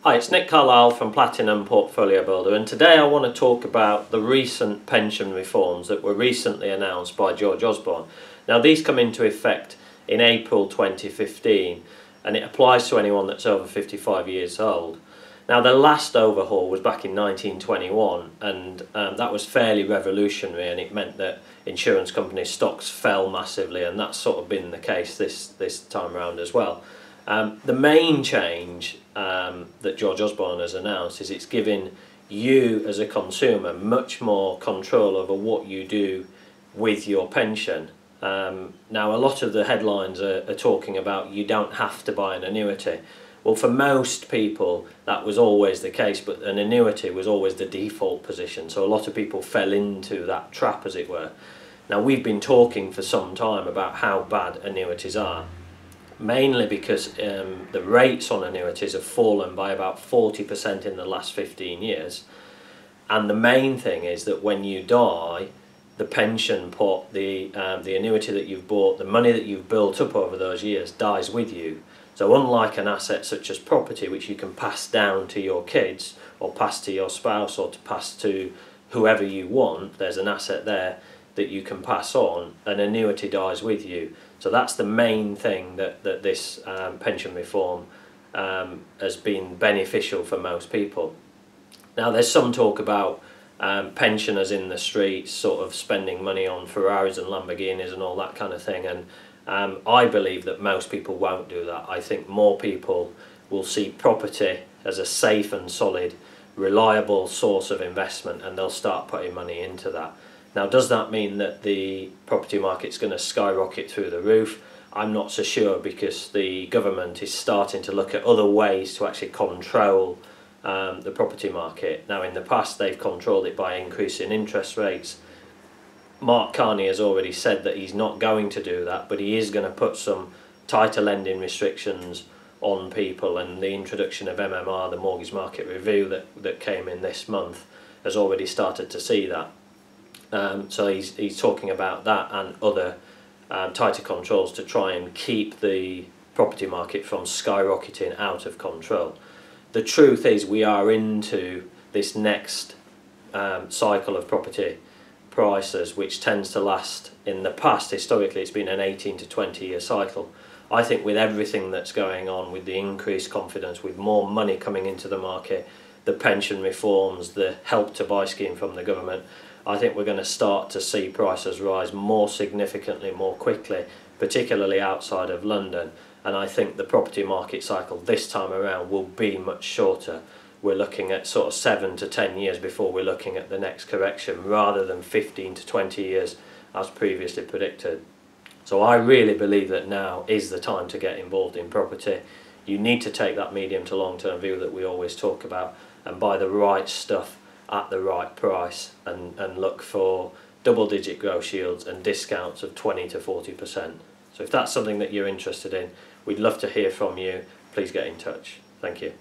Hi, it's Nick Carlile from Platinum Portfolio Builder, and today I want to talk about the recent pension reforms that were recently announced by George Osborne. Now, these come into effect in April 2015 and it applies to anyone that's over 55 years old. Now, the last overhaul was back in 1921 and that was fairly revolutionary, and it meant that insurance companies' stocks fell massively, and that's sort of been the case this time around as well. The main change that George Osborne has announced is it's giving you as a consumer much more control over what you do with your pension. Now, a lot of the headlines are talking about you don't have to buy an annuity. Well, for most people that was always the case, but an annuity was always the default position, so a lot of people fell into that trap, as it were. Now, we've been talking for some time about how bad annuities are, mainly because the rates on annuities have fallen by about 40% in the last 15 years. And the main thing is that when you die, the pension pot, the annuity that you've bought, the money that you've built up over those years dies with you. So unlike an asset such as property, which you can pass down to your kids or pass to your spouse or to pass to whoever you want, there's an asset there that you can pass on. An annuity dies with you. So that's the main thing that this pension reform has been beneficial for most people. Now, there's some talk about pensioners in the streets sort of spending money on Ferraris and Lamborghinis and all that kind of thing, and I believe that most people won't do that. I think more people will see property as a safe and solid, reliable source of investment, and they'll start putting money into that. Now, does that mean that the property market's going to skyrocket through the roof? I'm not so sure, because the government is starting to look at other ways to actually control the property market. Now, in the past they've controlled it by increasing interest rates. Mark Carney has already said that he's not going to do that, but he is going to put some tighter lending restrictions on people, and the introduction of MMR, the Mortgage Market Review that came in this month, has already started to see that. So he's talking about that and other tighter controls to try and keep the property market from skyrocketing out of control. The truth is, we are into this next cycle of property prices, which tends to last, in the past, historically, it's been an 18 to 20 year cycle. I think with everything that's going on, with the increased confidence, with more money coming into the market, the pension reforms, the Help to Buy scheme from the government, I think we're going to start to see prices rise more significantly, more quickly, particularly outside of London. And I think the property market cycle this time around will be much shorter. We're looking at sort of 7 to 10 years before we're looking at the next correction, rather than 15 to 20 years as previously predicted. So I really believe that now is the time to get involved in property. You need to take that medium to long term view that we always talk about, and buy the right stuff at the right price, and look for double-digit gross yields and discounts of 20 to 40%. So if that's something that you're interested in, we'd love to hear from you. Please get in touch. Thank you.